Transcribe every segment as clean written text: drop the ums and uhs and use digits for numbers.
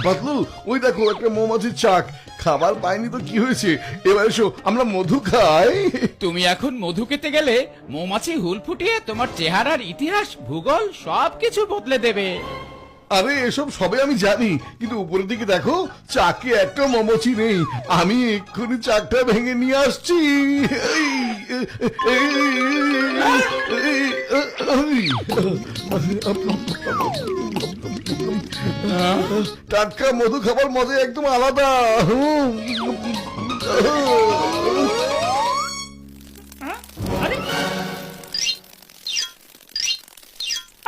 পাতলু, ওই দেখো একটা মৌমাছির চাক। খাবার পাইনি তো কি হয়েছে, এবার এসো আমরা মধু খাই। তুমি এখন মধু খেতে গেলে মৌমাছি হুল ফুটিয়ে তোমার চেহারার ইতিহাস ভূগোল সবকিছু বদলে দেবে। আরে এসব সবে আমি জানি, কিন্তু উপরের দিকে দেখো চাকে একটা মৌমাছি নেই। আমি এক্ষুনি চাকটা ভেঙে নিয়ে আসছি। টাটকা মধু খাবার মজা একদম আলাদা। আরে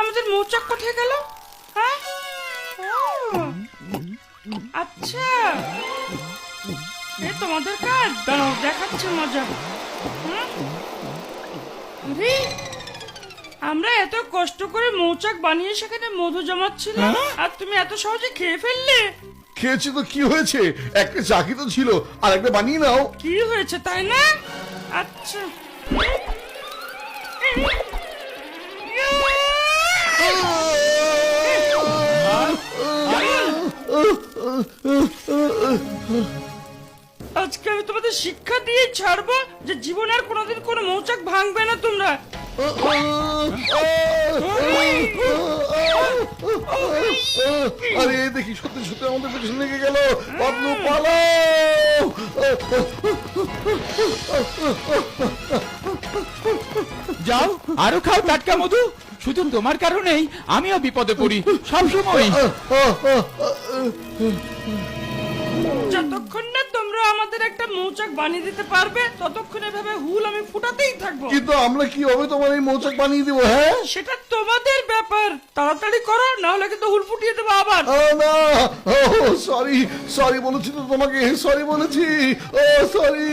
আমাদের মৌচাক কোথায় গেল? হ্যাঁ, আচ্ছা এ তোমাদের কাজ, দাঁড়াও দেখাচ্ছে মজা। আরে আমরা এত কষ্ট করে মৌচাক বানিয়ে সেখানে মধু জমাচ্ছিলাম, আর তুমি এত সহজে খেয়ে ফেললে। খেয়েছি তো কি হয়েছে, একটা চাকি তো ছিল, আর একটা বানিয়ে নাও। কি হয়েছে তাই না? আচ্ছা আজকে আমি তোমাদের শিক্ষা দিয়ে ছাড়বো যে জীবনে আর কোনোদিন কোনো মৌচাক ভাঙবে না তোমরা। আরে দেখি সত্যি সত্যি আমাদের পেছনে লেগে গেল। পাতলু পালাও। যাও আরো খাও টাটকা মধু। শুধু তোমার কারণেই আমিও বিপদে পড়ি সবসময়। যতক্ষণ না তোমরা আমাদের একটা মৌচাক বানিয়ে দিতে পারবে ততক্ষণ এভাবে হুল আমি ফুটাতেই থাকবো। কিন্তু আমরা কি হবে তোমার এই মৌচাক বানিয়ে দিব? হ্যাঁ সেটা তোমাদের ব্যাপার, তাড়াতাড়ি করো, না হলে কিন্তু হুল ফুটিয়ে দেবো আবার। না, সরি সরি বলেছি তো তোমাকে, সরি বলেছি। ও সরি।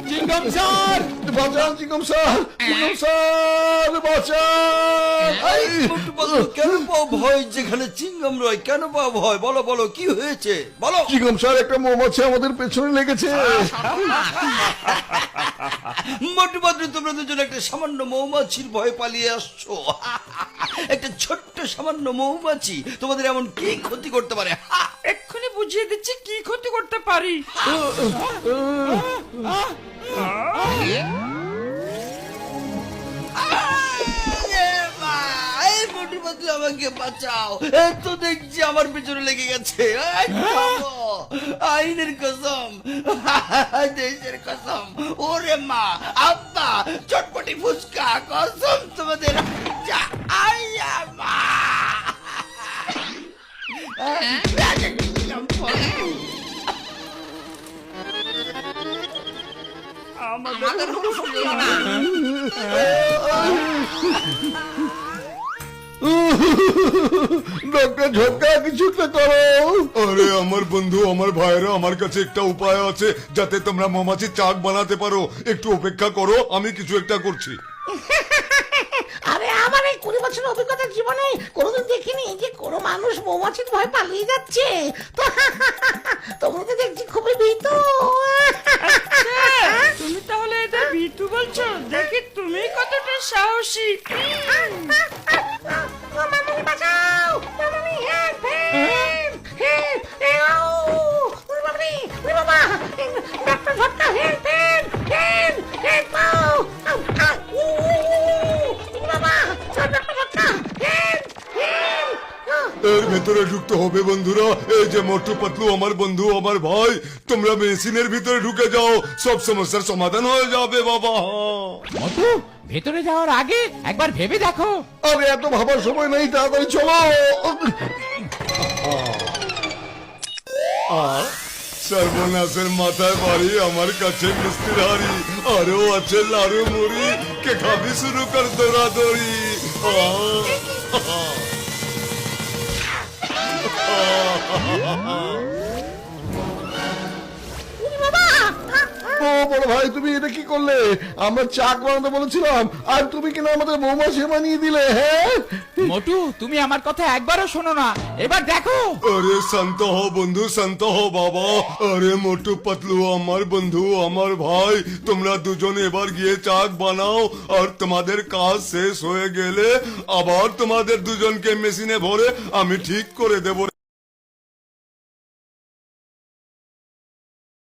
চিংগাম স্যার, বাঁচান চিংগাম স্যার, চিংগাম স্যার বাঁচান। কেন পাও ভয়? যেখানে চিংগাম রয় কেন পাও ভয়? বলো বলো, কি হয়েছে বলো। চিংগাম স্যার, একটা মৌমাছি আমাদের পেছনে লেগেছে। মোটু পাতলু, তোমরা দুজন একটা সামান্য মৌমাছির ভয় পালিয়ে আসছো। একটা ছোট্ট সামান্য মৌমাছি তোমাদের এমন কি ক্ষতি করতে পারে? এক্ষুনি বুঝিয়ে দিচ্ছি কি ক্ষতি করতে পারি। মোটু পাতলু, আমাকে বাঁচাও। তো দেখছি আমার পেছনে লেগে গেছে। আইনের কসম, দেশের কসম, ওরে মা আব্বা চটপটি ফুচকা কসম তোমাদের। আইয়া মা আমাদের ডক্টর ঝটকা, কিছু একটা করো। আরে আমার বন্ধু, আমার ভাইরা, আমার কাছে একটা উপায় আছে যাতে তোমরা মৌমাছির চাক বানাতে পারো। একটু অপেক্ষা করো, আমি কিছু একটা করছি। আরে আমার এই 20 বছরের অভিজ্ঞতার জীবনে কোনোদিন দেখিনি যে কোনো মানুষ মৌমাছির ভয় পালিয়ে যাচ্ছে। তো তোমরা তো দেখছি খুবই ভীতু। তুমি তাহলে এদের ভীতু বলছো? দেখি তুমি কতটা সাহসী। মামনি বাঁচাও, মামনি হেল্প হেল্প হেল্প। মামনি, ওরে বাবা, doctor Jhatka, help help help help. বাবা, ডাক্তার ঝটকা, হেল্প হেল্প। এর ভেতরে ঢুকতে হবে বন্ধুরা। এই যে মোটু পাতলু আমার বন্ধু, আমার ভাই, তোমরা মেশিনের ভিতরে ঢুকে যাও, সব সমস্যার সমাধান হয়ে যাবে বাবা। মধু ভেতরে যাওয়ার আগে একবার ভেবে দেখো। আরে এত ভাবার সময় নেই, তাড়াতাড়ি চলো। সর্বনাশের মাথায় বাড়ি, আমার কাছে মিষ্টির হাড়ি, আরো আছে লাড়ু মুড়ি, কে খাবি শুরু কর দৌড়াদৌড়ি। ও বড় ভাই, তুমি এটা কি করলে? আমরা চাক বানাতে বলেছিলাম আর তুমি কিনা আমাদের মৌমাছি বানিয়ে দিলে। হ্যাঁ, মোটু, তুমি আমার কথা একবারও শোনো না, এবার দেখো। আরে শান্ত হও বন্ধু, শান্ত হও বাবা। আরে মোটু পাতলু আমার বন্ধু, আমার ভাই, তোমরা দুজন এবার গিয়ে চাক বানাও, আর তোমাদের কাজ শেষ হয়ে গেলে আবার তোমাদের দুজনকে মেশিনে ভরে আমি ঠিক করে দেবো।